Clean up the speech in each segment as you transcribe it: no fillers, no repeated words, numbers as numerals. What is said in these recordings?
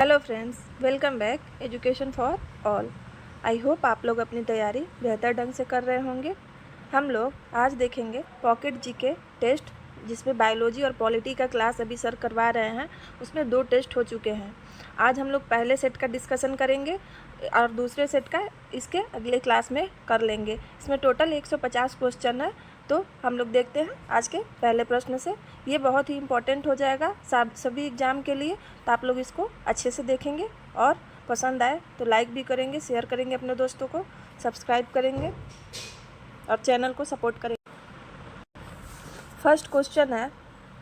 Hello friends, welcome back education for all. I hope आप लोग अपनी तैयारी बेहतर ढंग से कर रहे होंगे। हम लोग आज देखेंगे पॉकेट जीके टेस्ट, जिसमें बायोलॉजी और पॉलिटी का क्लास अभी सर करवा रहे हैं। उसमें 2 टेस्ट हो चुके हैं। आज हम लोग पहले सेट का डिस्कशन करेंगे और दूसरे सेट का इसके अगले क्लास में कर लेंगे। इसमें टोटल 150 क्वेश्चन है। तो हम लोग देखते हैं आज के पहले प्रश्न से। ये बहुत ही इम्पोर्टेंट हो जाएगा सभी एग्ज़ाम के लिए, तो आप लोग इसको अच्छे से देखेंगे और पसंद आए तो लाइक भी करेंगे, शेयर करेंगे अपने दोस्तों को, सब्सक्राइब करेंगे और चैनल को सपोर्ट करेंगे। फर्स्ट क्वेश्चन है,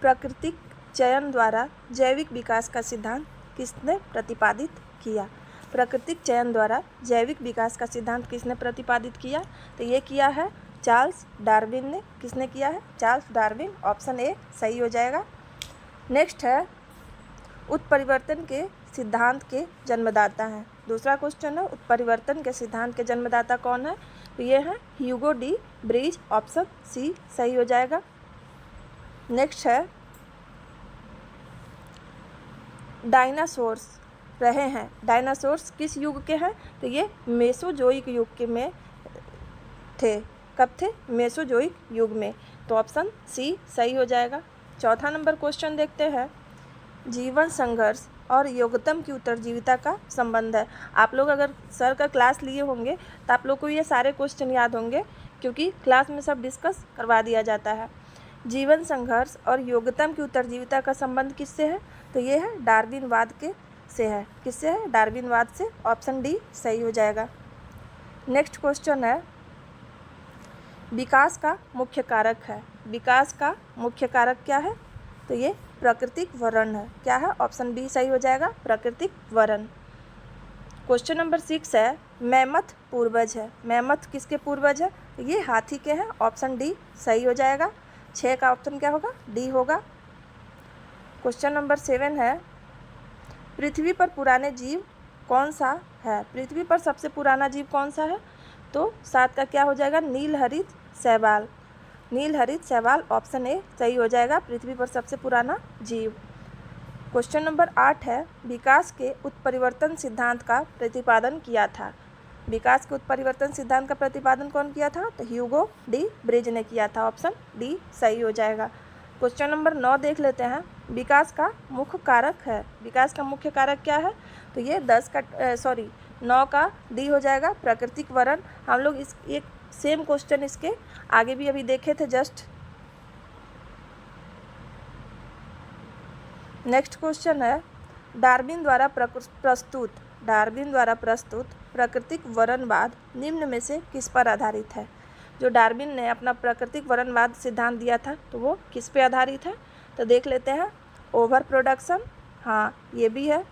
प्राकृतिक चयन द्वारा जैविक विकास का सिद्धांत किसने प्रतिपादित किया? प्राकृतिक चयन द्वारा जैविक विकास का सिद्धांत किसने प्रतिपादित किया? तो ये किया है चार्ल्स डार्विन ने। किसने किया है? Charles Darwin. ऑप्शन ए सही हो जाएगा। नेक्स्ट है, उत्परिवर्तन के सिद्धांत के जन्मदाता हैं। दूसरा क्वेश्चन है, उत्परिवर्तन के सिद्धांत के जन्मदाता कौन है? तो ये है Hugo de Vries. Option C सही हो जाएगा। नेक्स्ट है, डायनासोर्स रहे हैं। डायनासोर्स किस युग के हैं? तो ये मेसोजोइक युग के में थे। कब थे? मेसोजोइक युग में। तो ऑप्शन सी सही हो जाएगा। चौथा नंबर क्वेश्चन देखते हैं, जीवन संघर्ष और योग्यतम की उत्तरजीविता का संबंध है। आप लोग अगर सर का क्लास लिए होंगे तो आप लोग को ये सारे क्वेश्चन याद होंगे, क्योंकि क्लास में सब डिस्कस करवा दिया जाता है। जीवन संघर्ष और योग्यतम की उत्तरजीविता का संबंध किससे है? तो ये है डार्विनवाद के से है। किससे है? डार्विनवाद से। ऑप्शन डी सही हो जाएगा। नेक्स्ट क्वेश्चन है, विकास का मुख्य कारक है। विकास का मुख्य कारक क्या है? तो ये प्राकृतिक वरण है। क्या है? ऑप्शन बी सही हो जाएगा, प्राकृतिक वरण। क्वेश्चन नंबर 6 है, मैमथ पूर्वज है। मैमथ किसके पूर्वज है? ये हाथी के हैं। ऑप्शन डी सही हो जाएगा। 6 का ऑप्शन क्या होगा? डी होगा। क्वेश्चन नंबर 7 है, पृथ्वी पर पुराने जीव कौन सा है? पृथ्वी पर सबसे पुराना जीव कौन सा है? तो 7 का क्या हो जाएगा? नीलहरित शैवाल। नीलहरित शैवाल। ऑप्शन ए सही हो जाएगा, पृथ्वी पर सबसे पुराना जीव। क्वेश्चन नंबर 8 है, विकास के उत्परिवर्तन सिद्धांत का प्रतिपादन किया था। विकास के उत्परिवर्तन सिद्धांत का प्रतिपादन कौन किया था? तो ह्यूगो डी ब्रिज ने किया था। ऑप्शन डी सही हो जाएगा। क्वेश्चन नंबर 9 देख लेते हैं, विकास का मुख्य कारक है। विकास का मुख्य कारक क्या है? तो ये 9 का डी हो जाएगा, प्राकृतिक वरण। हम लोग इस एक सेम क्वेश्चन इसके आगे भी अभी देखे थे जस्ट। नेक्स्ट क्वेश्चन है, डार्विन द्वारा प्रस्तुत प्राकृतिक वरणवाद निम्न में से किस पर आधारित है? जो डार्विन ने अपना प्राकृतिक वरणवाद सिद्धांत दिया था, तो वो किस पे आधारित है? तो देख लेते हैं, ओवर प्रोडक्शन, हाँ ये भी है।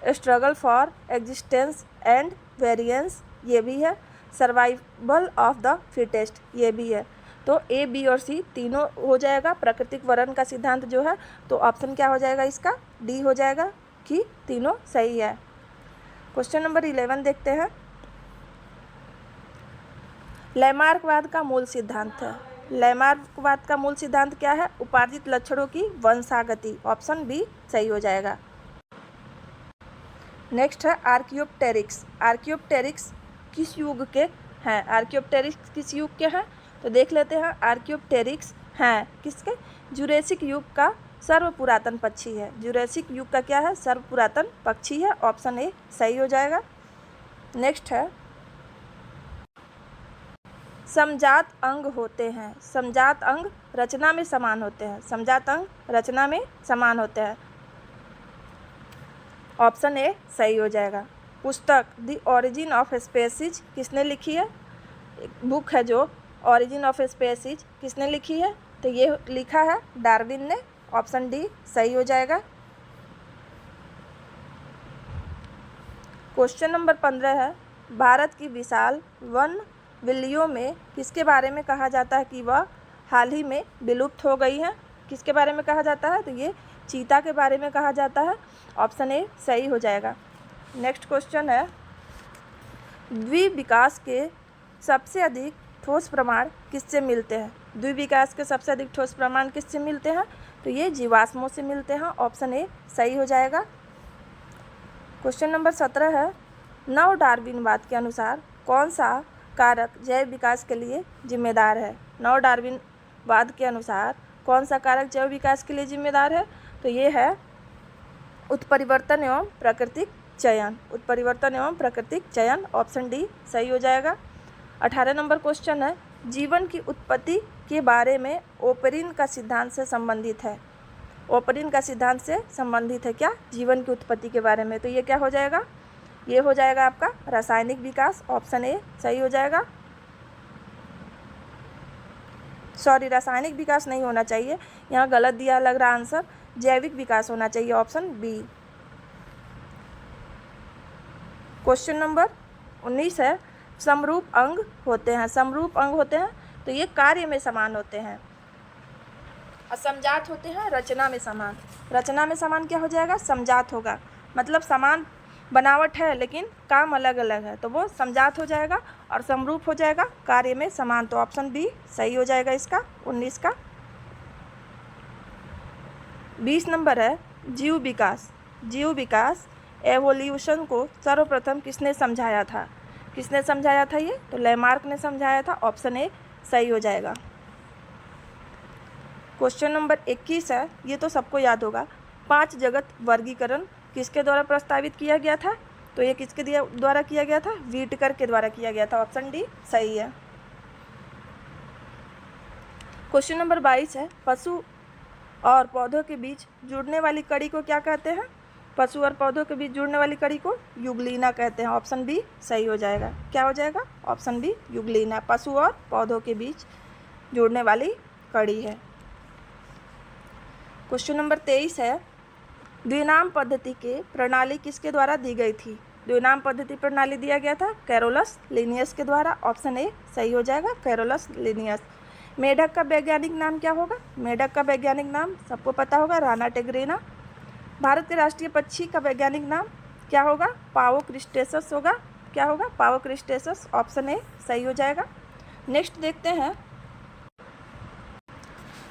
Struggle for existence and variance, ये भी है। सर्वाइवल ऑफ द फिटेस्ट, ये भी है। तो ए, बी और सी तीनों हो जाएगा। प्राकृतिक वरण का सिद्धांत जो है, तो ऑप्शन क्या हो जाएगा इसका? डी हो जाएगा कि तीनों सही है। क्वेश्चन नंबर 11 देखते हैं, लैमार्कवाद का मूल सिद्धांत है। लैमार्कवाद का मूल सिद्धांत क्या है? उपार्जित लक्षणों की वंशागति। ऑप्शन बी सही हो जाएगा। नेक्स्ट है, आर्कियोप्टेरिक्स। आर्कियोप्टेरिक्स किस युग के हैं? आर्कियोप्टेरिक्स किस युग के हैं? तो देख लेते हैं, आर्कियोप्टेरिक्स हैं किसके? जुरेसिक युग का सर्व पुरातन पक्षी है। जुरेसिक युग का क्या है? सर्व पुरातन पक्षी है। ऑप्शन ए सही हो जाएगा। नेक्स्ट है, समजात अंग होते हैं। समजात अंग रचना में समान होते हैं। समजात अंग रचना में समान होते हैं। ऑप्शन ए सही हो जाएगा। पुस्तक द ओरिजिन ऑफ स्पेसीज किसने लिखी है? एक बुक है जो ओरिजिन ऑफ स्पेसीज, किसने लिखी है? तो ये लिखा है डार्विन ने। ऑप्शन डी सही हो जाएगा। क्वेश्चन नंबर 15 है, भारत की विशाल वन विल्लियों में किसके बारे में कहा जाता है कि वह हाल ही में विलुप्त हो गई है? किसके बारे में कहा जाता है? तो ये चीता के बारे में कहा जाता है। ऑप्शन ए सही हो जाएगा। नेक्स्ट क्वेश्चन है, द्विविकास के सबसे अधिक ठोस प्रमाण किससे मिलते हैं? द्विविकास के सबसे अधिक ठोस प्रमाण किससे मिलते हैं? तो ये जीवाश्मों से मिलते हैं। ऑप्शन ए सही हो जाएगा। क्वेश्चन नंबर 17 है, नव डार्विनवाद के अनुसार कौन सा कारक जैव विकास के लिए जिम्मेदार है? नव डार्विनवाद के अनुसार कौन सा कारक जैव विकास के लिए जिम्मेदार है? तो ये है उत्परिवर्तन एवं प्राकृतिक चयन। उत्परिवर्तन एवं प्राकृतिक चयन, ऑप्शन डी सही हो जाएगा। 18 नंबर क्वेश्चन है, जीवन की उत्पत्ति के बारे में ओपरिन का सिद्धांत से संबंधित है। ओपरिन का सिद्धांत से संबंधित है क्या? जीवन की उत्पत्ति के बारे में। तो ये क्या हो जाएगा? ये हो जाएगा आपका रासायनिक विकास, ऑप्शन ए सही हो जाएगा। सॉरी, रासायनिक विकास नहीं होना चाहिए, यहाँ गलत दिया लग रहा आंसर, जैविक विकास होना चाहिए, ऑप्शन बी। क्वेश्चन नंबर 19 है, समरूप अंग होते हैं। समरूप अंग होते हैं तो ये कार्य में समान होते हैं, असमजात होते हैं रचना में समान। रचना में समान क्या हो जाएगा? समजात होगा, मतलब समान बनावट है लेकिन काम अलग अलग है, तो वो समजात हो जाएगा। और समरूप हो जाएगा कार्य में समान, तो ऑप्शन बी सही हो जाएगा इसका 19 का। 20 नंबर है, जीव विकास। जीव विकास एवोल्यूशन को सर्वप्रथम किसने समझाया था? किसने समझाया था ये? तो लैमार्क ने समझाया था, ऑप्शन ए सही हो जाएगा। क्वेश्चन नंबर 21 है, ये तो सबको याद होगा, 5 जगत वर्गीकरण किसके द्वारा प्रस्तावित किया गया था? तो ये किसके द्वारा किया गया था? व्हिटकर के द्वारा किया गया था, ऑप्शन डी सही है। क्वेश्चन नंबर 22 है, पशु और पौधों के बीच जुड़ने वाली कड़ी को क्या कहते हैं? पशु और पौधों के बीच जुड़ने वाली कड़ी को युगलीना कहते हैं, ऑप्शन बी सही हो जाएगा। क्या हो जाएगा? ऑप्शन बी युगलीना, पशु और पौधों के बीच जुड़ने वाली कड़ी है। क्वेश्चन नंबर 23 है, द्विनाम पद्धति के प्रणाली किसके द्वारा दी गई थी? द्विनाम पद्धति प्रणाली दिया गया था कैरोलस लिनियस के द्वारा, ऑप्शन ए सही हो जाएगा, कैरोलस लिनियस। मेढक का वैज्ञानिक नाम क्या होगा? मेढक का वैज्ञानिक नाम सबको पता होगा, राना टेगरीना। भारत के राष्ट्रीय पक्षी का वैज्ञानिक नाम क्या होगा? पावो क्रिस्टेसस होगा। क्या होगा? पावो क्रिस्टेसस, ऑप्शन ए सही हो जाएगा। नेक्स्ट देखते हैं,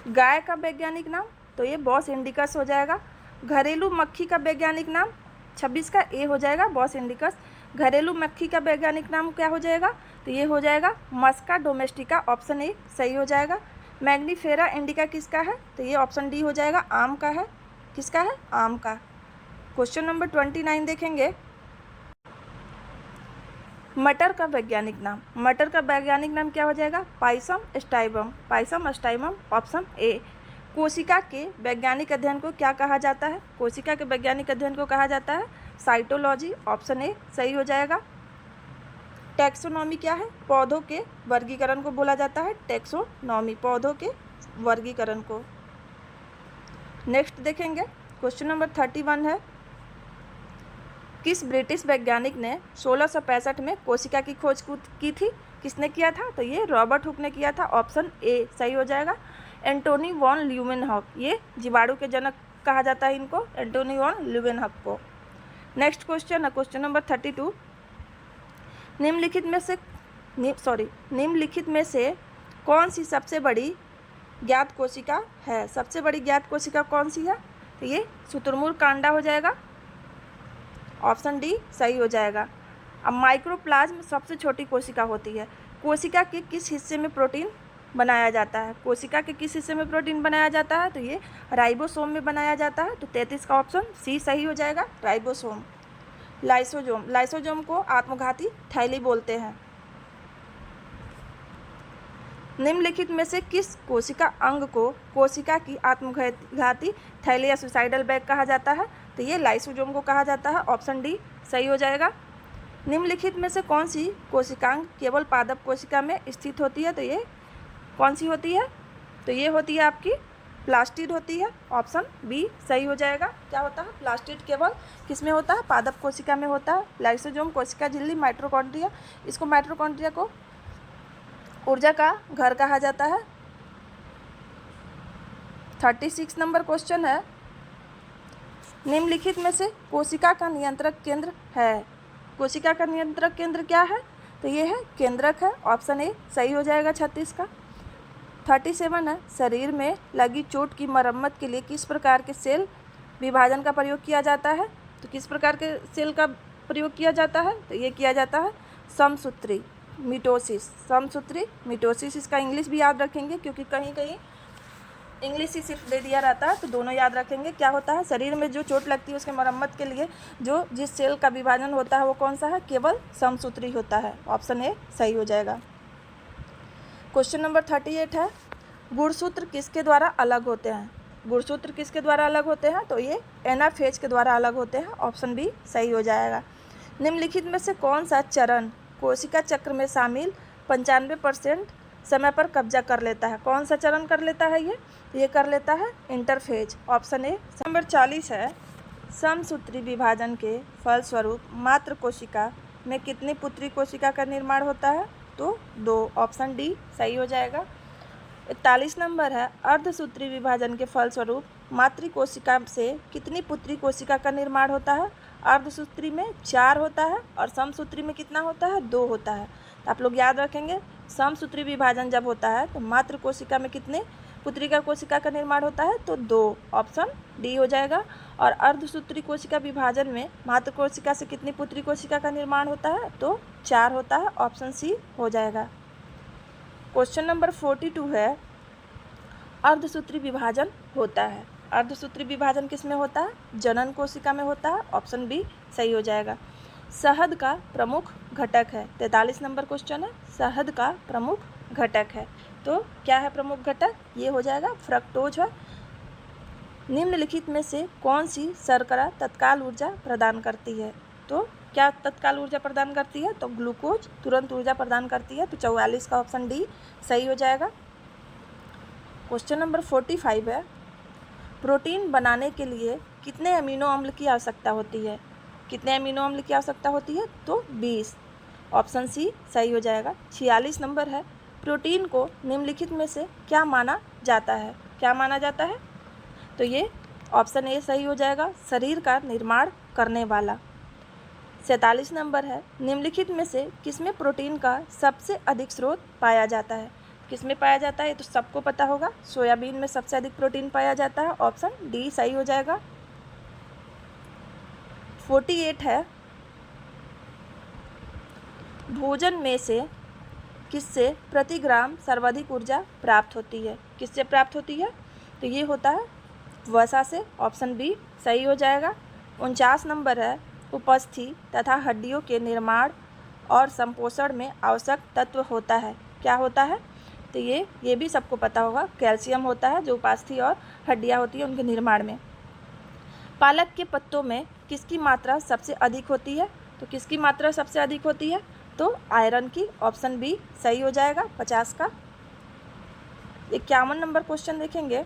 गाय का वैज्ञानिक नाम, तो ये बॉस इंडिकस हो जाएगा। घरेलू मक्खी का वैज्ञानिक नाम 26 का ए हो जाएगा, बॉस इंडिकस। घरेलू मक्खी का वैज्ञानिक नाम क्या हो जाएगा? तो ये हो जाएगा मस्का डोमेस्टिका, ऑप्शन ए सही हो जाएगा। मैग्नीफेरा इंडिका किसका है? तो ये ऑप्शन डी हो जाएगा, आम का है। किसका है? आम का। क्वेश्चन नंबर 29 देखेंगे, मटर का वैज्ञानिक नाम। मटर का वैज्ञानिक नाम क्या हो जाएगा? पाइसम स्टाइबम, पाइसम स्टाइबम, ऑप्शन ए। कोशिका के वैज्ञानिक अध्ययन को क्या कहा जाता है? कोशिका के वैज्ञानिक अध्ययन को कहा जाता है साइटोलॉजी, ऑप्शन ए सही हो जाएगा। टैक्सोनॉमी क्या है? पौधों के वर्गीकरण को बोला जाता है टैक्सोनॉमी, पौधों के वर्गीकरण को। नेक्स्ट देखेंगे, क्वेश्चन नंबर 31 है, किस ब्रिटिश वैज्ञानिक ने 1665 में कोशिका की खोज की थी? किसने किया था? तो ये रॉबर्ट हुक ने किया था, ऑप्शन ए सही हो जाएगा। एंटोनी वॉन ल्यूमेनहॉक, ये जीवाणु के जनक कहा जाता है इनको, एंटोनी वॉन ल्यूमेनहॉक को। नेक्स्ट क्वेश्चन है क्वेश्चन नंबर 32, निम्नलिखित में से कौन सी सबसे बड़ी ज्ञात कोशिका है? सबसे बड़ी ज्ञात कोशिका कौन सी है? तो ये शुतुरमुर्ग कांडा हो जाएगा, ऑप्शन डी सही हो जाएगा। अब माइक्रोप्लाज्म सबसे छोटी कोशिका होती है। कोशिका के किस हिस्से में प्रोटीन बनाया जाता है? कोशिका के किस हिस्से में प्रोटीन बनाया जाता है? तो ये राइबोसोम में बनाया जाता है, तो 33 का ऑप्शन सी सही हो जाएगा, राइबोसोम। लाइसोजोम, लाइसोजोम को आत्मघाती थैली बोलते हैं। निम्नलिखित में से किस कोशिका अंग को कोशिका की आत्मघाती थैली या सुसाइडल बैग कहा जाता है? तो ये लाइसोजोम को कहा जाता है, ऑप्शन डी सही हो जाएगा। निम्नलिखित में से कौन सी कोशिकांग केवल पादप कोशिका में स्थित होती है? तो ये कौन सी होती है? तो ये होती है आपकी प्लास्टिड होती है, ऑप्शन बी सही हो जाएगा। क्या होता है? प्लास्टिड केवल किस में होता है? पादप कोशिका में होता है। लाइसोजोम कोशिका झिल्ली माइटोकॉन्ड्रिया, इसको माइटोकॉन्ड्रिया को ऊर्जा का घर कहा जाता है। 36 नंबर क्वेश्चन है, निम्नलिखित में से कोशिका का नियंत्रक केंद्र है। कोशिका का नियंत्रक केंद्र क्या है? तो ये है केंद्रक है, ऑप्शन ए सही हो जाएगा 36 का। 37 है, शरीर में लगी चोट की मरम्मत के लिए किस प्रकार के सेल विभाजन का प्रयोग किया जाता है? तो किस प्रकार के सेल का प्रयोग किया जाता है? तो ये किया जाता है समसूत्री मिटोसिस। समसूत्री मिटोसिस, इसका इंग्लिश भी याद रखेंगे क्योंकि कहीं कहीं इंग्लिश ही सिर्फ दे दिया रहता है, तो दोनों याद रखेंगे। क्या होता है? शरीर में जो चोट लगती है उसके मरम्मत के लिए जो जिस सेल का विभाजन होता है वो कौन सा है? केवल समसूत्री होता है। ऑप्शन ए सही हो जाएगा। क्वेश्चन नंबर 38 है, गुणसूत्र किसके द्वारा अलग होते हैं? गुणसूत्र किसके द्वारा अलग होते हैं? तो ये एनाफेज के द्वारा अलग होते हैं। ऑप्शन बी सही हो जाएगा। निम्नलिखित में से कौन सा चरण कोशिका चक्र में शामिल 95% समय पर कब्जा कर लेता है? कौन सा चरण कर लेता है? ये कर लेता है इंटरफेज। Option A. नंबर 40 है, समसूत्री विभाजन के फलस्वरूप मात्र कोशिका में कितनी पुत्री कोशिका का निर्माण होता है? तो 2। ऑप्शन डी सही हो जाएगा। 41 नंबर है, अर्धसूत्री विभाजन के फलस्वरूप मातृ कोशिका से कितनी पुत्री कोशिका का निर्माण होता है? अर्धसूत्री में 4 होता है और समसूत्री में कितना होता है? 2 होता है। तो आप लोग याद रखेंगे, समसूत्री विभाजन जब होता है तो मातृ कोशिका में कितने पुत्री का कोशिका का निर्माण होता है? तो 2। ऑप्शन डी हो जाएगा। और अर्धसूत्री कोशिका विभाजन में मातृ कोशिका से कितनी पुत्री कोशिका का निर्माण होता है? तो 4 होता है। ऑप्शन सी हो जाएगा। क्वेश्चन नंबर 42 है, अर्धसूत्री विभाजन होता है। अर्धसूत्री विभाजन किस में होता है? जनन कोशिका में होता है। ऑप्शन बी सही हो जाएगा। शहद का प्रमुख घटक है। 43 नंबर क्वेश्चन है, शहद का प्रमुख घटक है। तो क्या है प्रमुख घटक? ये हो जाएगा फ्रक्टोज है। निम्नलिखित में से कौन सी शर्करा तत्काल ऊर्जा प्रदान करती है? तो क्या तत्काल ऊर्जा प्रदान करती है? तो ग्लूकोज तुरंत ऊर्जा प्रदान करती है। तो 44 का ऑप्शन डी सही हो जाएगा। क्वेश्चन नंबर 45 है, प्रोटीन बनाने के लिए कितने अमीनो अम्ल की आवश्यकता होती है? कितने अमीनो अम्ल की आवश्यकता होती है? तो 20। ऑप्शन सी सही हो जाएगा। 46 नंबर है, प्रोटीन को निम्नलिखित में से क्या माना जाता है? क्या माना जाता है? तो ये ऑप्शन ए सही हो जाएगा, शरीर का निर्माण करने वाला। 47 नंबर है, निम्नलिखित में से किसमें प्रोटीन का सबसे अधिक स्रोत पाया जाता है? किसमें पाया जाता है? ये तो सबको पता होगा, सोयाबीन में सबसे अधिक प्रोटीन पाया जाता है। ऑप्शन डी सही हो जाएगा। 48 है, भोजन में से किससे प्रति ग्राम सर्वाधिक ऊर्जा प्राप्त होती है? किससे प्राप्त होती है? तो ये होता है वसा से। ऑप्शन बी सही हो जाएगा। 49 नंबर है, उपस्थि तथा हड्डियों के निर्माण और संपोषण में आवश्यक तत्व होता है। क्या होता है? तो ये भी सबको पता होगा, कैल्शियम होता है जो उपास्थि और हड्डियाँ होती है उनके निर्माण में। पालक के पत्तों में किसकी मात्रा सबसे अधिक होती है? तो किसकी मात्रा सबसे अधिक होती है? तो आयरन की। ऑप्शन बी सही हो जाएगा 50 का। 51 नंबर क्वेश्चन देखेंगे,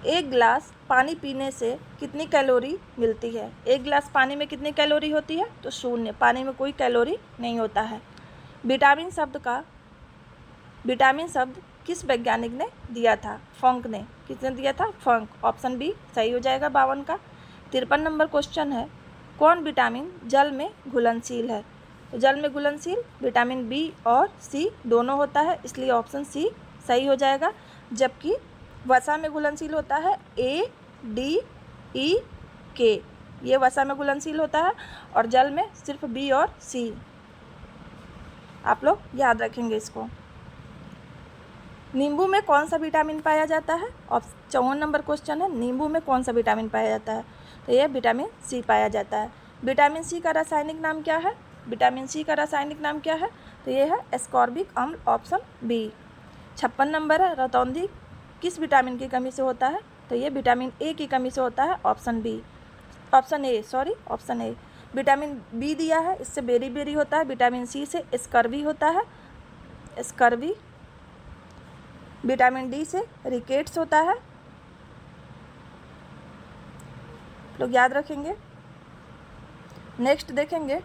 एक गिलास पानी पीने से कितनी कैलोरी मिलती है? एक गिलास पानी में कितनी कैलोरी होती है? तो 0। पानी में कोई कैलोरी नहीं होता है। विटामिन शब्द किस वैज्ञानिक ने दिया था? फंक ने। किसने दिया था? फंक। ऑप्शन बी सही हो जाएगा 52 का। 53 नंबर क्वेश्चन है, कौन विटामिन जल में घुलनशील है? तो जल में घुलनशील विटामिन बी और सी दोनों होता है, इसलिए ऑप्शन सी सही हो जाएगा। जबकि वसा में घुलनशील होता है ए, डी, ई, के। ये वसा में घुलनशील होता है और जल में सिर्फ बी और सी। आप लोग याद रखेंगे इसको। नींबू में कौन सा विटामिन पाया जाता है? 54 नंबर क्वेश्चन है, नींबू में कौन सा विटामिन पाया जाता है? तो यह विटामिन सी पाया जाता है। विटामिन सी का रासायनिक नाम क्या है? विटामिन सी का रासायनिक नाम क्या है? तो ये है एस्कॉर्बिक अम्ल। Option B. 56 नंबर है, रतौंधी किस विटामिन की कमी से होता है? तो ये विटामिन ए की कमी से होता है। Option A. विटामिन बी दिया है, इससे बेरी होता है। विटामिन सी से स्कर्वी होता है, स्कर्वी। विटामिन डी से रिकेट्स होता है। लोग याद रखेंगे। नेक्स्ट देखेंगे,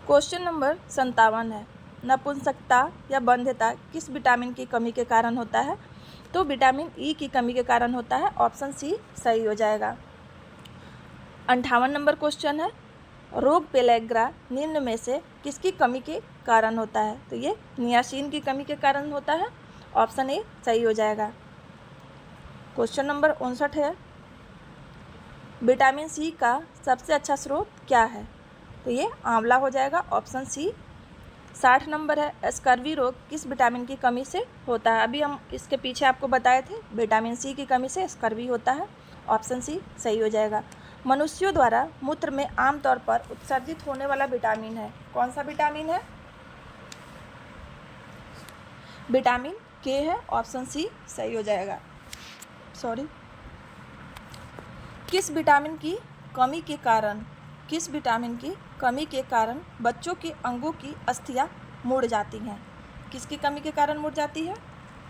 क्वेश्चन नंबर 57 है, नपुंसकता या बंध्यता किस विटामिन की कमी के कारण होता है? तो विटामिन ई की कमी के कारण होता है। ऑप्शन सी सही हो जाएगा। 58 नंबर क्वेश्चन है, रोग पेलेग्रा निम्न में से किसकी कमी के कारण होता है? तो ये नियासिन की कमी के कारण होता है। ऑप्शन ए सही हो जाएगा। क्वेश्चन नंबर 59 है, विटामिन सी का सबसे अच्छा स्रोत क्या है? तो ये आंवला हो जाएगा, ऑप्शन सी। 60 नंबर है, स्कर्वी रोग किस विटामिन की कमी से होता है? अभी हम इसके पीछे आपको बताए थे, विटामिन सी की कमी से स्कर्वी होता है, ऑप्शन सी सही हो जाएगा। मनुष्यों द्वारा मूत्र में आमतौर पर उत्सर्जित होने वाला विटामिन है, कौन सा विटामिन है? विटामिन के है, ऑप्शन सी सही हो जाएगा। किस विटामिन की कमी के कारण बच्चों के अंगों की अस्थियां मुड़ जाती हैं? किसकी कमी के कारण मुड़ जाती है?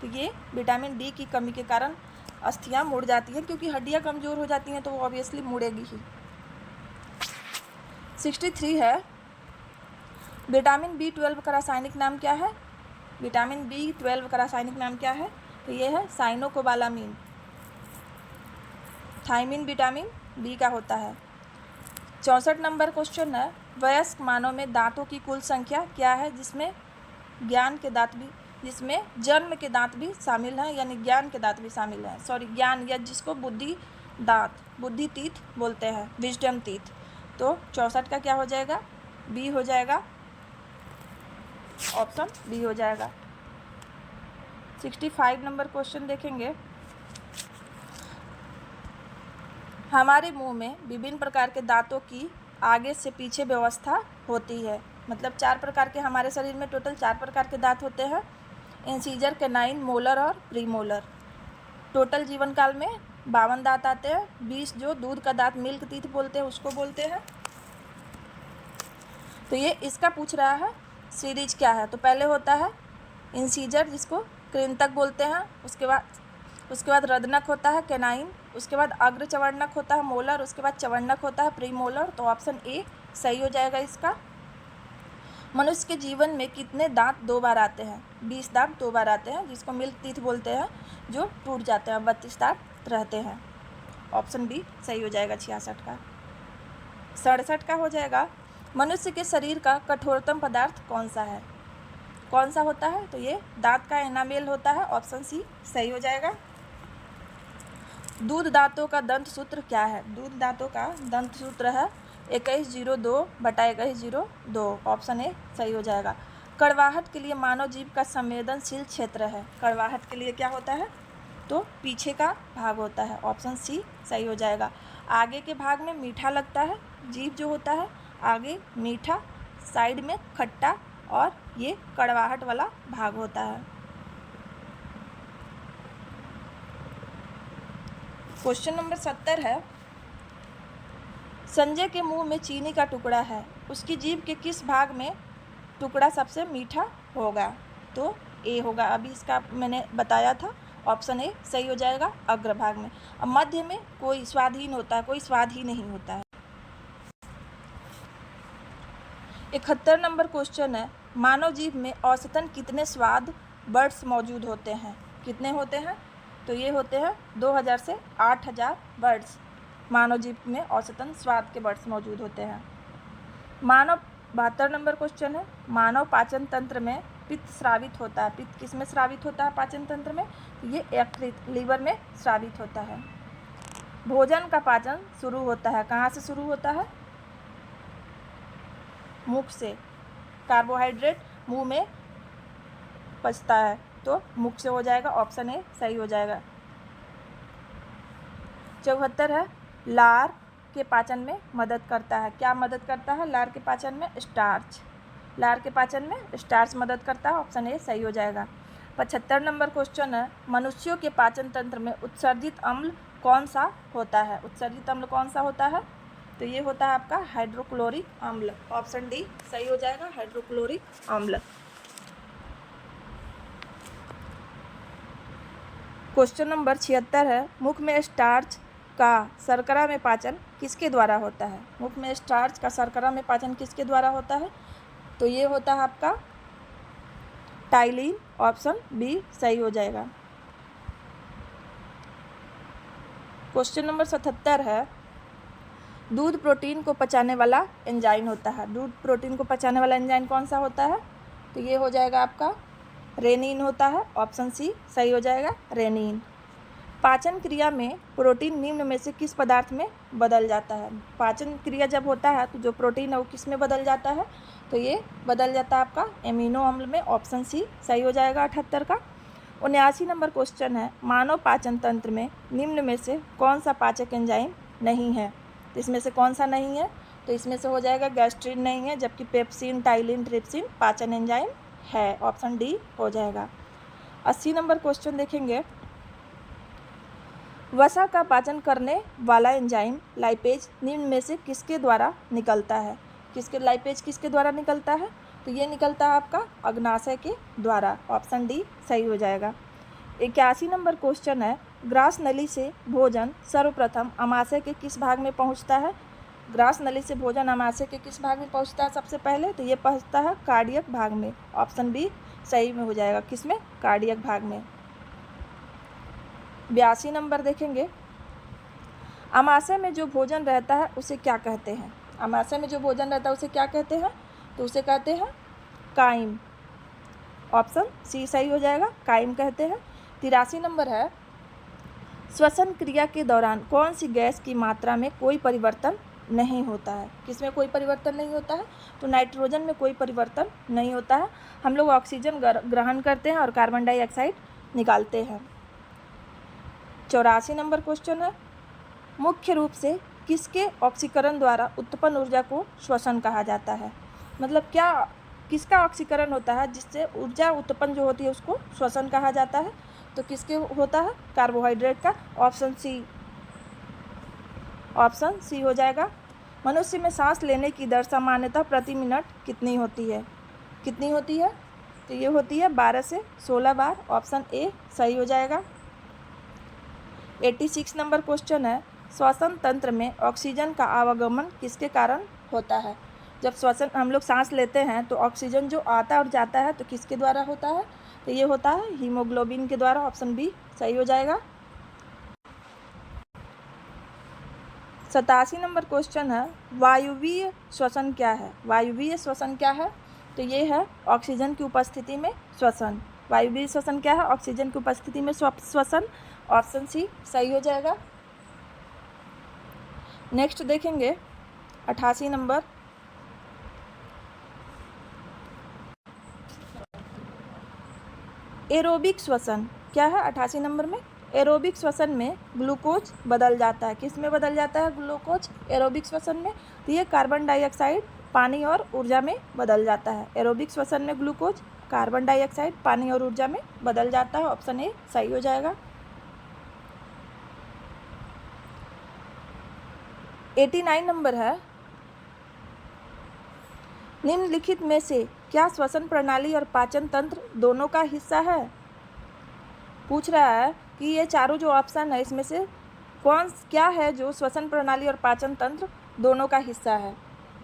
तो ये विटामिन डी की कमी के कारण अस्थियां मुड़ जाती हैं, क्योंकि हड्डियां कमज़ोर हो जाती हैं तो वो ऑब्वियसली मुड़ेगी ही। 63 है, विटामिन B12 का रासायनिक नाम क्या है? विटामिन B12 का रासायनिक नाम क्या है? तो ये है साइनोकोबालामीन। थायमिन विटामिन बी का होता है। 64 नंबर क्वेश्चन है, वयस्क मानव में दांतों की कुल संख्या क्या है, जिसमें जन्म के दांत भी शामिल हैं, यानी ज्ञान के दांत भी शामिल हैं, ज्ञान या जिसको बुद्धि तीत बोलते हैं, विजडम तीत। तो 64 का क्या हो जाएगा? बी हो जाएगा, ऑप्शन बी हो जाएगा। 65 नंबर क्वेश्चन देखेंगे, हमारे मुंह में विभिन्न प्रकार के दांतों की आगे से पीछे व्यवस्था होती है। मतलब 4 प्रकार के हमारे शरीर में टोटल 4 प्रकार के दांत होते हैं, इंसीजर, कैनाइन, मोलर और प्रीमोलर। टोटल जीवन काल में 52 दांत आते हैं। 20 जो दूध का दांत, मिल्क टीथ बोलते हैं, उसको बोलते हैं। तो ये इसका पूछ रहा है सीरीज क्या है। तो पहले होता है इंसीजर, जिसको कृंतक बोलते हैं। उसके बाद रदनक होता है, कैनाइन। उसके बाद अग्र चवर्णक होता है, मोलर। उसके बाद चवर्णक होता है, प्रीमोलर। तो ऑप्शन ए सही हो जाएगा इसका। मनुष्य के जीवन में कितने दांत 2 बार आते हैं? 20 दांत 2 बार आते हैं, जिसको मिल्क टीथ बोलते हैं, जो टूट जाते हैं। 32 दांत रहते हैं, ऑप्शन बी सही हो जाएगा 66 का। 67 का हो जाएगा, मनुष्य के शरीर का कठोरतम पदार्थ कौन सा है? कौन सा होता है? तो ये दांत का एनामेल होता है, ऑप्शन सी सही हो जाएगा। दूध दांतों का दंत सूत्र क्या है? दूध दांतों का दंत सूत्र है 2102/2102, ऑप्शन ए सही हो जाएगा। कड़वाहट के लिए मानव जीभ का संवेदनशील क्षेत्र है। कड़वाहट के लिए क्या होता है? तो पीछे का भाग होता है, ऑप्शन सी सही हो जाएगा। आगे के भाग में मीठा लगता है, जीभ जो होता है आगे मीठा, साइड में खट्टा, और ये कड़वाहट वाला भाग होता है। क्वेश्चन नंबर 70 है, संजय के मुंह में चीनी का टुकड़ा है, उसकी जीभ के किस भाग में टुकड़ा सबसे मीठा होगा? तो ए होगा। अभी इसका मैंने बताया था, ऑप्शन ए सही हो जाएगा, अग्रभाग में। अब मध्य में कोई स्वादहीन होता है, कोई स्वाद ही नहीं होता है। 71 नंबर क्वेश्चन है, मानव जीभ में औसतन कितने स्वाद बर्ड्स मौजूद होते हैं? कितने होते हैं? तो ये होते हैं 2000 से 8000 बर्ड्स। मानव जीभ में औसतन स्वाद के बर्ड्स मौजूद होते हैं। 72 नंबर क्वेश्चन है, मानव पाचन तंत्र में पित्त स्रावित होता है। पित्त किस में स्रावित होता है पाचन तंत्र में? तो ये यकृत, लीवर में स्रावित होता है। भोजन का पाचन शुरू होता है, कहाँ से शुरू होता है? मुख से। कार्बोहाइड्रेट मुंह में पचता है, तो मुख से हो जाएगा, ऑप्शन ए सही हो जाएगा। 74 है, लार के पाचन में मदद करता है। क्या मदद करता है लार के पाचन में? स्टार्च। लार के पाचन में स्टार्च मदद करता है, ऑप्शन ए सही हो जाएगा। 75 नंबर क्वेश्चन है, मनुष्यों के पाचन तंत्र में उत्सर्जित अम्ल कौन सा होता है? उत्सर्जित अम्ल कौन सा होता है? तो ये होता है आपका हाइड्रोक्लोरिक अम्ल, ऑप्शन डी सही हो जाएगा, हाइड्रोक्लोरिक अम्ल। क्वेश्चन नंबर 76 है, मुख में स्टार्च का शर्करा में पाचन किसके द्वारा होता है? मुख में स्टार्च का शर्करा में पाचन किसके द्वारा होता है? तो ये होता है आपका टाइलिन, ऑप्शन बी सही हो जाएगा। क्वेश्चन नंबर 77 है, दूध प्रोटीन को पचाने वाला एंजाइम होता है। दूध प्रोटीन को पचाने वाला एंजाइम कौन सा होता है? तो ये हो जाएगा आपका रेनिन होता है, ऑप्शन सी सही हो जाएगा, रेनिन। पाचन क्रिया में प्रोटीन निम्न में से किस पदार्थ में बदल जाता है? पाचन क्रिया जब होता है तो जो प्रोटीन है वो किस में बदल जाता है? तो ये बदल जाता है आपका एमिनो अम्ल में। ऑप्शन सी सही हो जाएगा 78 का। 79 नंबर क्वेश्चन है, मानव पाचन तंत्र में निम्न में से कौन सा पाचक एंजाइम नहीं है? तो इसमें से कौन सा नहीं है? तो इसमें से हो जाएगा गैस्ट्रिन नहीं है, जबकि पेप्सिन, टाइलिन, ट्रिप्सिन पाचन एंजाइम है। ऑप्शन डी हो जाएगा। 80 नंबर क्वेश्चन देखेंगे, वसा का पाचन करने वाला एंजाइम लाइपेज निम्न में से किसके द्वारा निकलता है? लाइपेज किसके द्वारा निकलता है? तो ये निकलता है आपका अग्नाशय के द्वारा। ऑप्शन डी सही हो जाएगा। 81 नंबर क्वेश्चन है, ग्रास नली से भोजन सर्वप्रथम अमाशय के किस भाग में पहुंचता है? ग्रास नली से भोजन अमाशय के किस भाग में पहुंचता है सबसे पहले? तो ये पहुंचता है कार्डियक भाग में। ऑप्शन बी सही में हो जाएगा। किसमें? कार्डियक भाग में। 82 नंबर देखेंगे, अमाशय में जो भोजन रहता है उसे क्या कहते हैं? अमाशय में जो भोजन रहता है उसे क्या कहते हैं? तो उसे कहते हैं काइम। ऑप्शन सी सही हो जाएगा, काइम कहते हैं। 83 नंबर है, श्वसन क्रिया के दौरान कौन सी गैस की मात्रा में कोई परिवर्तन नहीं होता है? किसमें कोई परिवर्तन नहीं होता है? तो नाइट्रोजन में कोई परिवर्तन नहीं होता है। हम लोग ऑक्सीजन ग्रहण करते हैं और कार्बन डाइऑक्साइड निकालते हैं। 84 नंबर क्वेश्चन है, मुख्य रूप से किसके ऑक्सीकरण द्वारा उत्पन्न ऊर्जा को श्वसन कहा जाता है? मतलब क्या किसका ऑक्सीकरण होता है जिससे ऊर्जा उत्पन्न जो होती है उसको श्वसन कहा जाता है? तो किसके होता है? कार्बोहाइड्रेट का। ऑप्शन सी हो जाएगा। मनुष्य में सांस लेने की दर सामान्यतः प्रति मिनट कितनी होती है? तो ये होती है 12 से 16 बार। ऑप्शन ए सही हो जाएगा। 86 नंबर क्वेश्चन है, श्वसन तंत्र में ऑक्सीजन का आवागमन किसके कारण होता है? जब हम लोग सांस लेते हैं तो ऑक्सीजन जो आता और जाता है तो किसके द्वारा होता है? तो ये होता है हीमोग्लोबिन के द्वारा। ऑप्शन बी सही हो जाएगा। 87 नंबर क्वेश्चन है, वायुवीय श्वसन क्या है? वायुवीय श्वसन क्या है? तो ये है ऑक्सीजन की उपस्थिति में श्वसन। वायुवीय श्वसन क्या है? ऑक्सीजन की उपस्थिति में श्वसन। ऑप्शन सी सही हो जाएगा। नेक्स्ट देखेंगे 88 नंबर, एरोबिक श्वसन क्या है? 88 नंबर में एरोबिक श्वसन में ग्लूकोज बदल जाता है। किस में बदल जाता है ग्लूकोज एरोबिक श्वसन में? तो ये कार्बन डाइऑक्साइड, पानी और ऊर्जा में बदल जाता है। एरोबिक श्वसन में ग्लूकोज कार्बन डाइऑक्साइड, पानी और ऊर्जा में बदल जाता है। ऑप्शन ए सही हो जाएगा। 89 नंबर है, निम्नलिखित में से क्या श्वसन प्रणाली और पाचन तंत्र दोनों का हिस्सा है? पूछ रहा है कि ये चारों जो ऑप्शन है इसमें से क्या है जो श्वसन प्रणाली और पाचन तंत्र दोनों का हिस्सा है?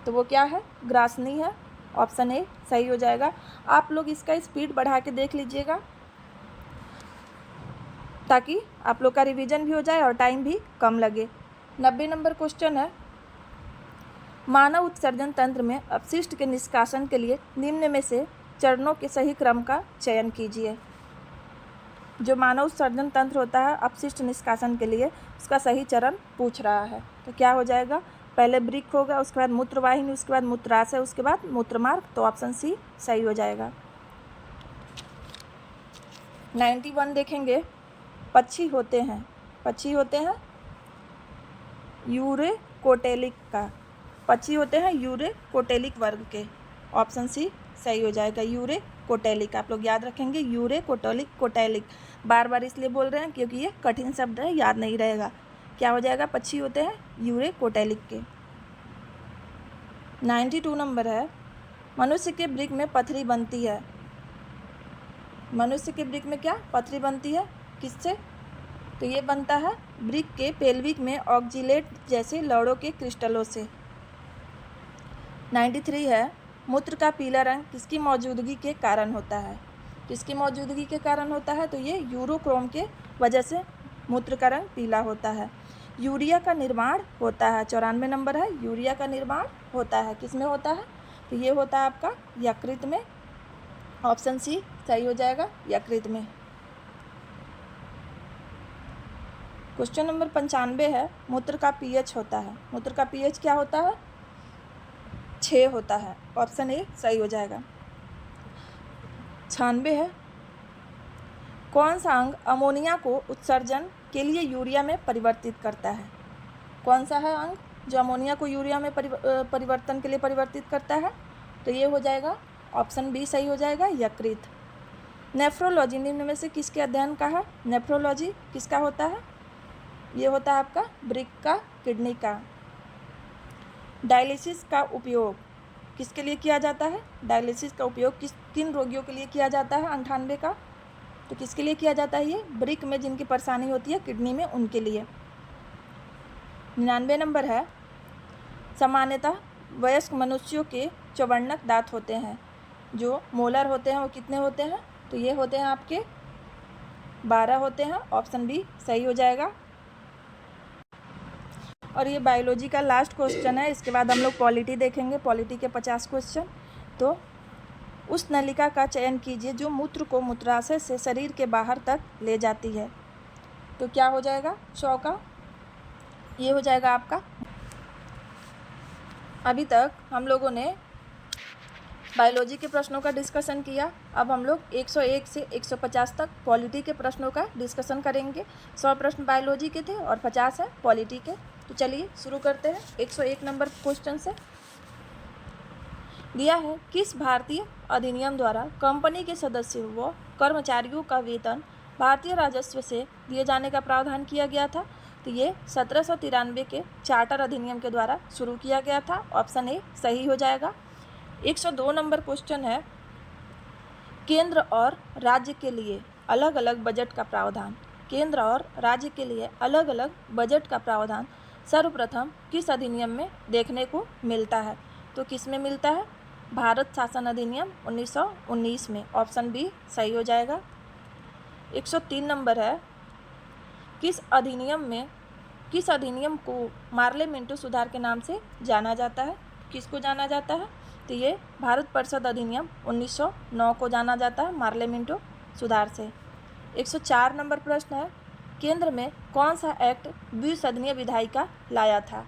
तो वो क्या है? ग्रासनी है। ऑप्शन ए सही हो जाएगा। आप लोग इसका स्पीड बढ़ा के देख लीजिएगा ताकि आप लोग का रिवीजन भी हो जाए और टाइम भी कम लगे। 90 नंबर क्वेश्चन है, मानव उत्सर्जन तंत्र में अपशिष्ट के निष्कासन के लिए निम्न में से चरणों के सही क्रम का चयन कीजिए। जो मानव उत्सर्जन तंत्र होता है अपशिष्ट निष्कासन के लिए उसका सही चरण पूछ रहा है। तो क्या हो जाएगा? पहले वृक्क होगा, उसके बाद मूत्रवाहिनी, उसके बाद मूत्राशय, उसके बाद मूत्रमार्ग। तो ऑप्शन सी सही हो जाएगा। 91 देखेंगे, पक्षी होते हैं यूरेकोटेलिक का। पक्षी होते हैं यूरेकोटेलिक वर्ग के। ऑप्शन सी सही हो जाएगा। यूरेकोटेलिक आप लोग याद रखेंगे, यूरेकोटेलिक। बार बार इसलिए बोल रहे हैं क्योंकि ये कठिन शब्द है, याद नहीं रहेगा। क्या हो जाएगा? पक्षी होते हैं यूरेकोटेलिक के। 92 नंबर है, मनुष्य के वृक्क में पथरी बनती है। मनुष्य के वृक्क में क्या पथरी बनती है? किससे? तो ये बनता है वृक्क के पेल्विक में ऑक्जिलेट जैसे लौड़ों के क्रिस्टलों से। 93 है, मूत्र का पीला रंग किसकी मौजूदगी के कारण होता है? किसकी मौजूदगी के कारण होता है? तो ये यूरोक्रोम के वजह से मूत्र का रंग पीला होता है। यूरिया का निर्माण होता है। 94 नंबर है, यूरिया का निर्माण होता है। किस में होता है? तो ये होता है आपका यकृत में। ऑप्शन सी सही हो जाएगा, यकृत में। क्वेश्चन नंबर 95 है, मूत्र का पीएच होता है। मूत्र का पीएच क्या होता है? 6 होता है। ऑप्शन ए सही हो जाएगा। 96 है, कौन सा अंग अमोनिया को उत्सर्जन के लिए यूरिया में परिवर्तित करता है? कौन सा है अंग जो अमोनिया को यूरिया में परिवर्तन के लिए परिवर्तित करता है? तो ये हो जाएगा ऑप्शन बी सही हो जाएगा, यकृत। नेफ्रोलॉजी निम्न में से किसके अध्ययन का है? नेफ्रोलॉजी किसका होता है? ये होता है आपका वृक्क का, किडनी का। डायलिसिस का उपयोग किसके लिए किया जाता है? डायलिसिस का उपयोग किन रोगियों के लिए किया जाता है? 98 का, तो किसके लिए किया जाता है? ये वृक्क में जिनकी परेशानी होती है किडनी में, उनके लिए। 99 नंबर है, सामान्यतः वयस्क मनुष्यों के चौवर्णक दांत होते हैं, जो मोलर होते हैं वो कितने होते हैं? तो ये होते हैं आपके 12 होते हैं। ऑप्शन बी सही हो जाएगा। और ये बायोलॉजी का लास्ट क्वेश्चन है, इसके बाद हम लोग पॉलिटी देखेंगे, पॉलिटी के 50 क्वेश्चन। तो उस नलिका का चयन कीजिए जो मूत्र को मूत्राशय से शरीर के बाहर तक ले जाती है। तो क्या हो जाएगा 100 का? ये हो जाएगा आपका। अभी तक हम लोगों ने बायोलॉजी के प्रश्नों का डिस्कशन किया। अब हम लोग 101 से 150 तक पॉलिटी के प्रश्नों का डिस्कशन करेंगे। 100 प्रश्न बायोलॉजी के थे और 50 है पॉलिटी के। तो चलिए शुरू करते हैं 101 नंबर क्वेश्चन से। दिया है, किस भारतीय अधिनियम द्वारा कंपनी के सदस्यों व कर्मचारियों का वेतन भारतीय राजस्व से दिए जाने का प्रावधान किया गया था? तो ये 1793 के चार्टर अधिनियम के द्वारा शुरू किया गया था। ऑप्शन ए सही हो जाएगा। 102 नंबर क्वेश्चन है, केंद्र और राज्य के लिए अलग अलग बजट का प्रावधान। केंद्र और राज्य के लिए अलग अलग बजट का प्रावधान सर्वप्रथम किस अधिनियम में देखने को मिलता है? तो किस में मिलता है? भारत शासन अधिनियम 1919 में। ऑप्शन बी सही हो जाएगा। 103 नंबर है, किस अधिनियम को मार्लेमेंटो सुधार के नाम से जाना जाता है? किसको जाना जाता है? तो ये भारत परिषद अधिनियम 1909 को जाना जाता है मार्लेमेंटो सुधार से। 104 नंबर प्रश्न है, केंद्र में कौन सा एक्ट द्विसदनीय विधायिका लाया था?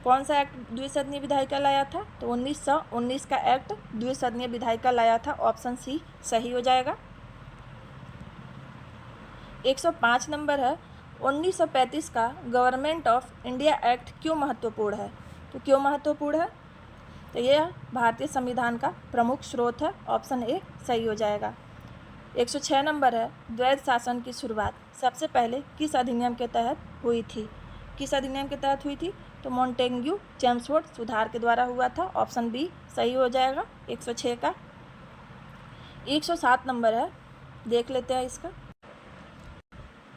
कौन सा एक्ट द्विसदनीय विधायिका लाया था? तो 1919 का एक्ट द्विसदनीय विधायिका लाया था। ऑप्शन सी सही हो जाएगा। 105 नंबर है, 1935 का गवर्नमेंट ऑफ इंडिया एक्ट क्यों महत्वपूर्ण है? तो क्यों महत्वपूर्ण है? तो यह भारतीय संविधान का प्रमुख स्रोत है। ऑप्शन ए सही हो जाएगा। 106 नंबर है, द्वैध शासन की शुरुआत सबसे पहले किस अधिनियम के तहत हुई थी? किस अधिनियम के तहत हुई थी? तो मॉन्टेग्यू चेम्सफोर्ड सुधार के द्वारा हुआ था। ऑप्शन बी सही हो जाएगा 106 का। 107 नंबर है, देख लेते हैं इसका।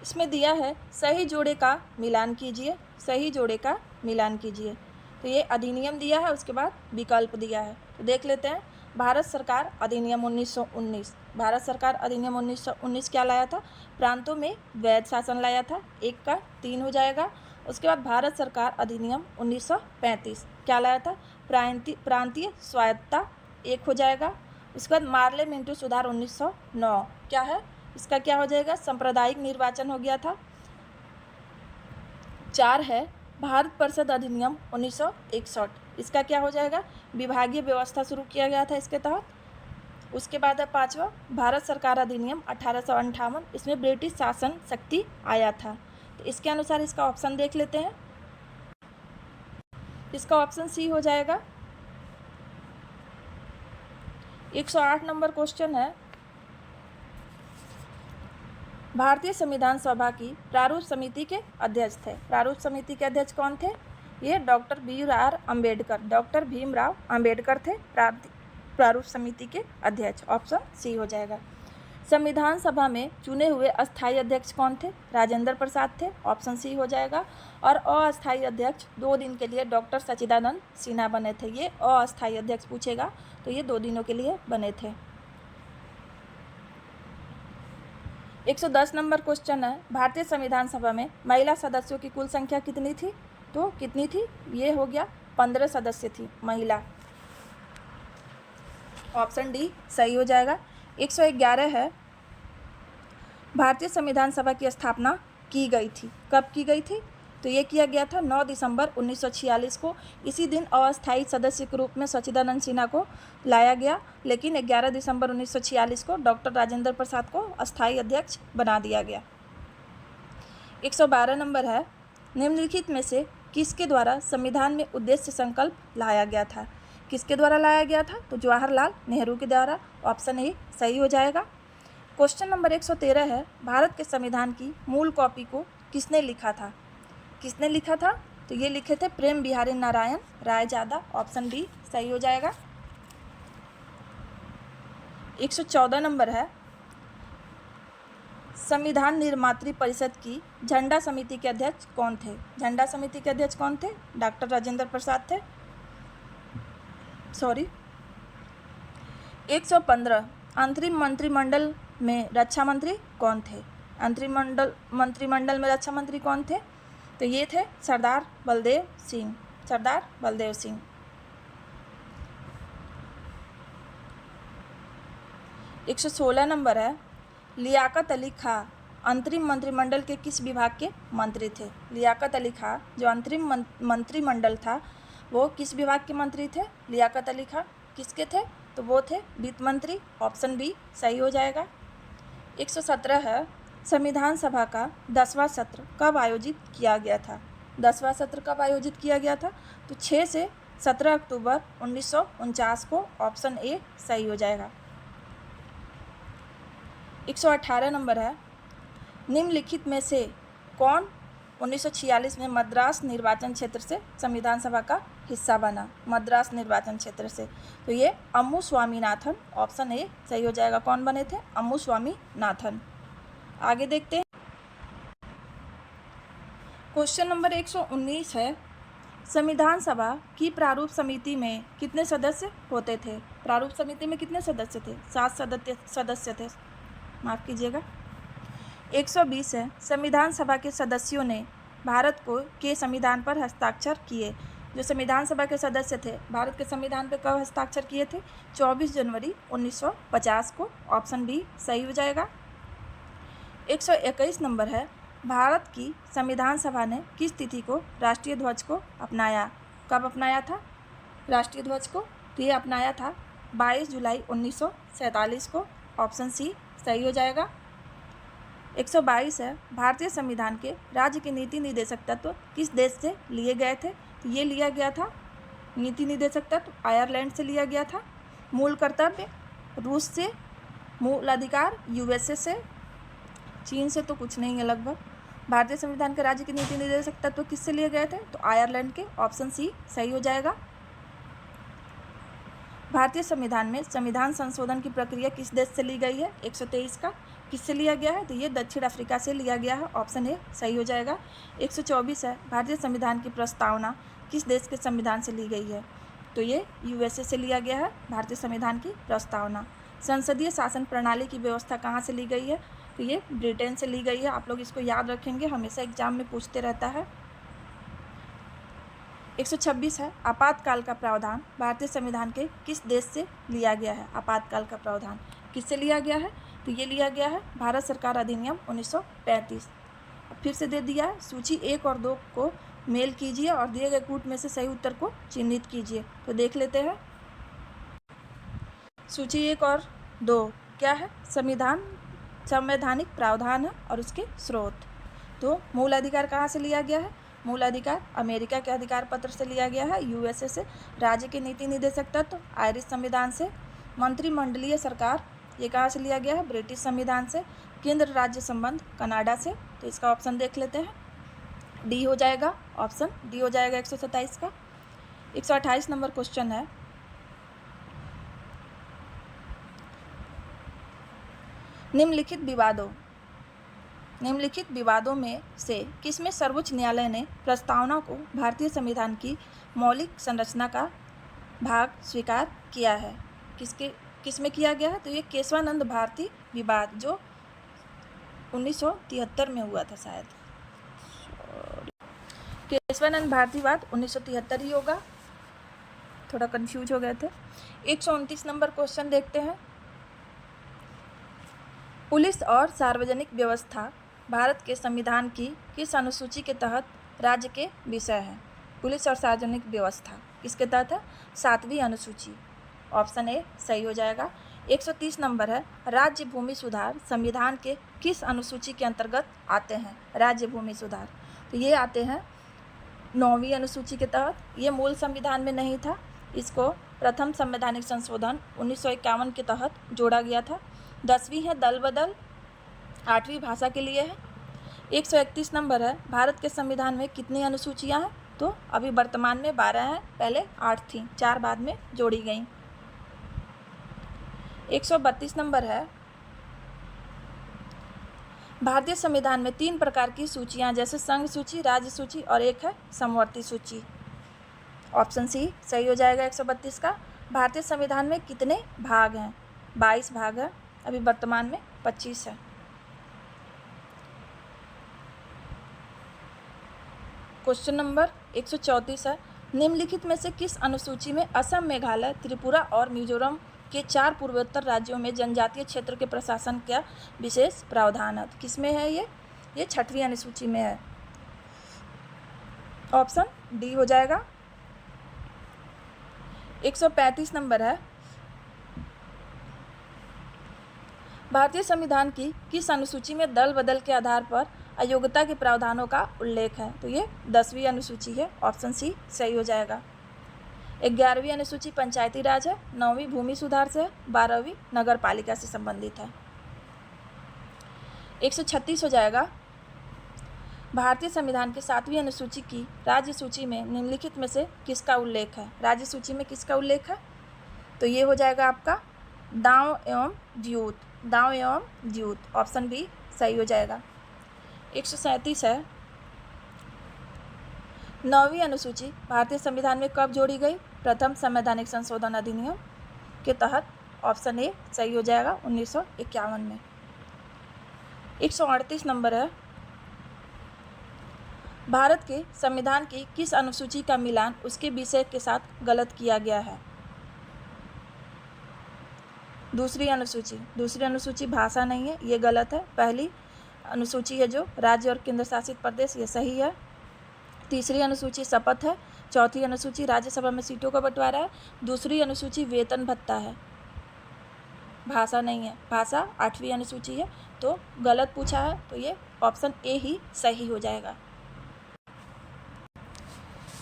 इसमें दिया है, सही जोड़े का मिलान कीजिए। सही जोड़े का मिलान कीजिए। तो ये अधिनियम दिया है, उसके बाद विकल्प दिया है। तो देख लेते हैं। भारत सरकार अधिनियम 1919। भारत सरकार अधिनियम 1919 क्या लाया था? प्रांतों में वैध शासन लाया था। 1 का 3 हो जाएगा। उसके बाद भारत सरकार अधिनियम 1935 क्या लाया था? प्रांतीय स्वायत्तता। 1 हो जाएगा। उसके बाद मार्लेमेंटो सुधार 1909 क्या है? इसका क्या हो जाएगा? सांप्रदायिक निर्वाचन हो गया था। 4 है, भारत परिषद अधिनियम 1961। इसका क्या हो जाएगा? विभागीय व्यवस्था शुरू किया गया था इसके तहत। उसके बाद है 5वां, भारत सरकार अधिनियम 1858। इसमें ब्रिटिश शासन शक्ति आया था। तो इसके अनुसार इसका ऑप्शन देख लेते हैं। इसका ऑप्शन सी हो जाएगा। 108 नंबर क्वेश्चन है, भारतीय संविधान सभा की प्रारूप समिति के अध्यक्ष थे। प्रारूप समिति के अध्यक्ष कौन थे? ये doctor BR Ambedkar, doctor Bhimrao Ambedkar थे प्रारूप समिति के अध्यक्ष। ऑप्शन सी हो जाएगा। संविधान सभा में चुने हुए अस्थायी अध्यक्ष कौन थे? राजेंद्र प्रसाद थे। ऑप्शन सी हो जाएगा। और अस्थायी अध्यक्ष 2 दिन के लिए डॉक्टर सच्चिदानंद सिन्हा बने थे। ये अस्थायी अध्यक्ष पूछेगा तो ये 2 दिनों के लिए बने थे। 110 नंबर क्वेश्चन है, भारतीय संविधान सभा में महिला सदस्यों की कुल संख्या कितनी थी? तो कितनी थी? ये हो गया 15 सदस्य थी महिला। ऑप्शन डी सही हो जाएगा। 111 है, भारतीय संविधान सभा की स्थापना की गई थी। कब की गई थी? तो ये किया गया था 9 दिसंबर 1946 को। इसी दिन अस्थायी सदस्य के रूप में सच्चिदानंद सिन्हा को लाया गया, लेकिन 11 दिसंबर 1946 को डॉक्टर राजेंद्र प्रसाद को अस्थायी अध्यक्ष बना दिया गया। 112 नंबर है, निम्नलिखित में से किसके द्वारा संविधान में उद्देश्य संकल्प लाया गया था? किसके द्वारा लाया गया था? तो जवाहरलाल नेहरू के द्वारा। ऑप्शन ए सही हो जाएगा। क्वेश्चन नंबर 113 है, भारत के संविधान की मूल कॉपी को किसने लिखा था? किसने लिखा था? तो ये लिखे थे प्रेम बिहारी नारायण रायजादा। ऑप्शन बी सही हो जाएगा। 114 नंबर है, संविधान निर्मात्री परिषद की झंडा समिति के अध्यक्ष कौन थे? झंडा समिति के अध्यक्ष कौन थे? डॉक्टर राजेंद्र प्रसाद थे। 115 अंतरिम मंत्रिमंडल में रक्षा मंत्री कौन थे? अंतरिम मंत्रिमंडल में रक्षा मंत्री कौन थे? तो ये थे सरदार बलदेव सिंह। सरदार बलदेव सिंह। 116 नंबर है, लियाकत अली खां अंतरिम मंत्रिमंडल के किस विभाग के मंत्री थे? लियाकत अली खां जो अंतरिम मंत्रिमंडल था वो किस विभाग के मंत्री थे? लियाकत अली खां किसके थे? तो वो थे वित्त मंत्री। ऑप्शन बी सही हो जाएगा। 117 है, संविधान सभा का 10वां सत्र कब आयोजित किया गया था? 10वां सत्र कब आयोजित किया गया था? तो 6 से 17 अक्टूबर 1949 को। ऑप्शन ए सही हो जाएगा। 118 नंबर है, निम्नलिखित में से कौन 1946 में मद्रास निर्वाचन क्षेत्र से संविधान सभा का हिस्सा बना? मद्रास निर्वाचन क्षेत्र से तो ये अम्मू स्वामीनाथन। ऑप्शन ए सही हो जाएगा। कौन बने थे? अम्मू स्वामीनाथन। आगे देखते हैं। क्वेश्चन नंबर 119 है, संविधान सभा की प्रारूप समिति में कितने सदस्य होते थे? प्रारूप समिति में कितने सदस्य थे? 7 सदस्य थे, माफ़ कीजिएगा। 120 है, संविधान सभा के सदस्यों ने भारत के संविधान पर हस्ताक्षर किए। जो संविधान सभा के सदस्य थे भारत के संविधान पर कब हस्ताक्षर किए थे? 24 जनवरी 1950 को। ऑप्शन बी सही हो जाएगा। 121 नंबर है, भारत की संविधान सभा ने किस तिथि को राष्ट्रीय ध्वज को अपनाया? कब अपनाया था राष्ट्रीय ध्वज को? तो ये अपनाया था 22 जुलाई 1947 को। ऑप्शन सी सही हो जाएगा। 122 है, भारतीय संविधान के राज्य के नीति निदेशक तत्व किस देश से लिए गए थे? तो ये लिया गया था नीति निदेशक तत्व आयरलैंड से लिया गया था। मूल कर्तव्य रूस से, मूल अधिकार यूएसए से, चीन से तो कुछ नहीं है लगभग। भारतीय संविधान के राज्य के नीति निर्देशक तत्व किससे लिए गए थे? तो आयरलैंड के। ऑप्शन सी सही हो जाएगा। भारतीय संविधान में संविधान संशोधन की प्रक्रिया किस देश से ली गई है? 123 का किससे लिया गया है? तो ये दक्षिण अफ्रीका से लिया गया है। ऑप्शन ए सही हो जाएगा। 124 है, भारतीय संविधान की प्रस्तावना किस देश के संविधान से ली गई है? तो ये यूएसए से लिया गया है भारतीय संविधान की प्रस्तावना। संसदीय शासन प्रणाली की व्यवस्था कहाँ से ली गई है? तो ये ब्रिटेन से ली गई है। आप लोग इसको याद रखेंगे, हमेशा एग्जाम में पूछते रहता है। 126 है, आपातकाल का प्रावधान भारतीय संविधान के किस देश से लिया गया है? आपातकाल का प्रावधान किससे लिया गया है? तो ये लिया गया है भारत सरकार अधिनियम 1935। फिर से दे दिया है, सूची 1 और 2 को मेल कीजिए और दिए गए कूट में से सही उत्तर को चिन्हित कीजिए। तो देख लेते हैं। सूची 1 और 2 क्या है? संवैधानिक प्रावधान है और उसके स्रोत। तो मूल अधिकार कहाँ से लिया गया है? मूल अधिकार अमेरिका के अधिकार पत्र से लिया गया है, यूएसए से। राज्य के नीति निदेशक तत्व आयरिश संविधान से। मंत्रिमंडलीय सरकार ये कहाँ से लिया गया है? ब्रिटिश संविधान से। केंद्र राज्य संबंध कनाडा से। तो इसका ऑप्शन देख लेते हैं, डी हो जाएगा। ऑप्शन डी हो जाएगा 127 का। 128 नंबर क्वेश्चन है, निम्नलिखित विवादों में से किसमें सर्वोच्च न्यायालय ने प्रस्तावना को भारतीय संविधान की मौलिक संरचना का भाग स्वीकार किया है? किसमें किया गया है? तो ये केशवानंद भारती विवाद जो 1973 में हुआ था शायद। केशवानंद भारती विवाद 1973 ही होगा, थोड़ा कंफ्यूज हो गए थे। 129 नंबर क्वेश्चन देखते हैं, पुलिस और सार्वजनिक व्यवस्था भारत के संविधान की किस अनुसूची के तहत राज्य के विषय है? पुलिस और सार्वजनिक व्यवस्था किसके तहत है? 7वीं अनुसूची। ऑप्शन ए सही हो जाएगा। 130 नंबर है, राज्य भूमि सुधार संविधान के किस अनुसूची के अंतर्गत आते हैं? राज्य भूमि सुधार तो ये आते हैं 9वीं अनुसूची के तहत। ये मूल संविधान में नहीं था, इसको प्रथम संवैधानिक संशोधन 1951 के तहत जोड़ा गया था। 10वीं है दल बदल, 8वीं भाषा के लिए है। 131 नंबर है, भारत के संविधान में कितनी अनुसूचियां हैं? तो अभी वर्तमान में 12 हैं, पहले 8 थीं, 4 बाद में जोड़ी गई। 132 नंबर है, भारतीय संविधान में 3 प्रकार की सूचियां जैसे संघ सूची, राज्य सूची और एक है समवर्ती सूची। ऑप्शन सी सही हो जाएगा 132 का। भारतीय संविधान में कितने भाग हैं? 22 भाग है, अभी वर्तमान में 25 है। क्वेश्चन नंबर 134 है, निम्नलिखित में से किस अनुसूची में असम, मेघालय, त्रिपुरा और मिजोरम के 4 पूर्वोत्तर राज्यों में जनजातीय क्षेत्र के प्रशासन का विशेष प्रावधान है? किस में है ये 6वीं अनुसूची में है। ऑप्शन डी हो जाएगा। 135 नंबर है, भारतीय संविधान की किस अनुसूची में दल बदल के आधार पर अयोग्यता के प्रावधानों का उल्लेख है? तो ये 10वीं अनुसूची है। ऑप्शन सी सही हो जाएगा। 11वीं अनुसूची पंचायती राज है, 9वीं भूमि सुधार से है, 12वीं नगर पालिका से संबंधित है। 136 हो जाएगा, भारतीय संविधान के 7वीं अनुसूची की राज्य सूची में निम्नलिखित में से किसका उल्लेख है? राज्य सूची में किसका उल्लेख है? तो ये हो जाएगा आपका दांव एवं द्यूत, दांव एवं द्यूत। ऑप्शन बी सही हो जाएगा। 137 है, 9वीं अनुसूची भारतीय संविधान में कब जोड़ी गई? प्रथम संवैधानिक संशोधन अधिनियम के तहत। ऑप्शन ए सही हो जाएगा 1951 में। 138 नंबर है, भारत के संविधान की किस अनुसूची का मिलान उसके विषय के साथ गलत किया गया है? दूसरी अनुसूची भाषा नहीं है, ये गलत है। पहली अनुसूची है जो राज्य और केंद्र शासित प्रदेश, ये सही है। तीसरी अनुसूची शपथ है। चौथी अनुसूची राज्यसभा में सीटों का बंटवारा है। दूसरी अनुसूची वेतन भत्ता है, भाषा नहीं है। भाषा 8वीं अनुसूची है, तो गलत पूछा है, तो ये ऑप्शन ए ही सही हो जाएगा।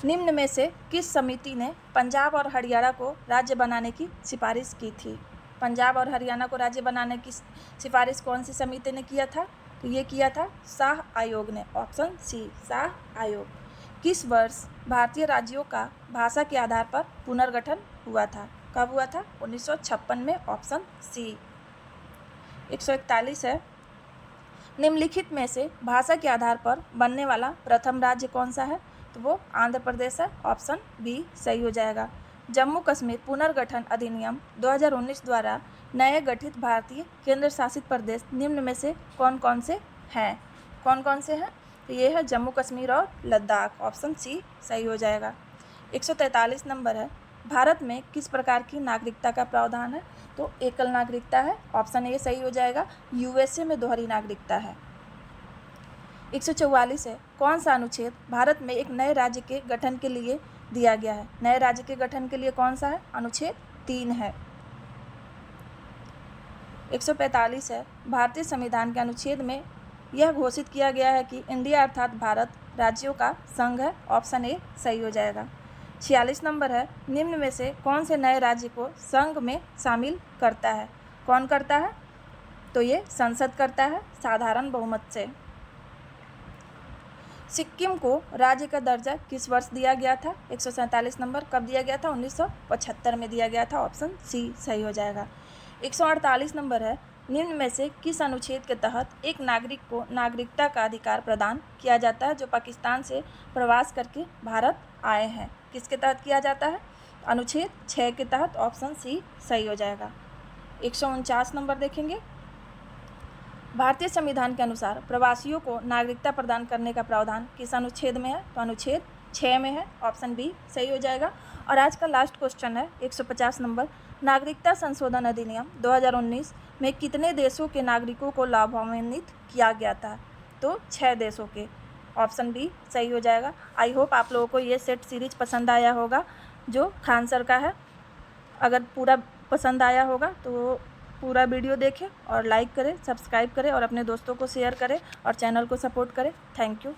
निम्न में से किस समिति ने पंजाब और हरियाणा को राज्य बनाने की सिफारिश की थी? पंजाब और हरियाणा को राज्य बनाने की सिफारिश कौन सी समिति ने किया था? तो ये किया था शाह आयोग ने। ऑप्शन सी शाह आयोग। किस वर्ष भारतीय राज्यों का भाषा के आधार पर पुनर्गठन हुआ था? कब हुआ था? 1956 में। Option C. 141 है, निम्नलिखित में से भाषा के आधार पर बनने वाला प्रथम राज्य कौन सा है? तो वो आंध्र प्रदेश है। ऑप्शन बी सही हो जाएगा। जम्मू कश्मीर पुनर्गठन अधिनियम 2019 द्वारा नए गठित भारतीय केंद्र शासित प्रदेश निम्न में से कौन कौन से हैं? कौन कौन से हैं? तो ये है जम्मू कश्मीर और लद्दाख। ऑप्शन सी सही हो जाएगा। 143 नंबर है, भारत में किस प्रकार की नागरिकता का प्रावधान है? तो एकल नागरिकता है। ऑप्शन ए सही हो जाएगा। यूएसए में दोहरी नागरिकता है। 144 है, कौन सा अनुच्छेद भारत में एक नए राज्य के गठन के लिए दिया गया है? नए राज्य के गठन के लिए कौन सा है? अनुच्छेद 3 है। 145 है, भारतीय संविधान के अनुच्छेद में यह घोषित किया गया है कि इंडिया अर्थात भारत राज्यों का संघ है। ऑप्शन ए सही हो जाएगा। 46 नंबर है, निम्न में से कौन से नए राज्य को संघ में शामिल करता है? कौन करता है? तो ये संसद करता है साधारण बहुमत से। सिक्किम को राज्य का दर्जा किस वर्ष दिया गया था? 147 नंबर, कब दिया गया था? 1975 में दिया गया था। ऑप्शन सी सही हो जाएगा। 148 नंबर है, निम्न में से किस अनुच्छेद के तहत एक नागरिक को नागरिकता का अधिकार प्रदान किया जाता है जो पाकिस्तान से प्रवास करके भारत आए हैं? किसके तहत किया जाता है? अनुच्छेद 6 के तहत। ऑप्शन सी सही हो जाएगा। 149 नंबर देखेंगे, भारतीय संविधान के अनुसार प्रवासियों को नागरिकता प्रदान करने का प्रावधान किस अनुच्छेद में है? तो अनुच्छेद 6 में है। ऑप्शन बी सही हो जाएगा। और आज का लास्ट क्वेश्चन है 150 नंबर, नागरिकता संशोधन अधिनियम 2019 में कितने देशों के नागरिकों को लाभान्वित किया गया था? तो 6 देशों के। ऑप्शन बी सही हो जाएगा। आई होप आप लोगों को ये सेट सीरीज पसंद आया होगा जो खान सर का है। अगर पूरा पसंद आया होगा तो पूरा वीडियो देखें और लाइक करें, सब्सक्राइब करें और अपने दोस्तों को शेयर करें और चैनल को सपोर्ट करें। Thank you.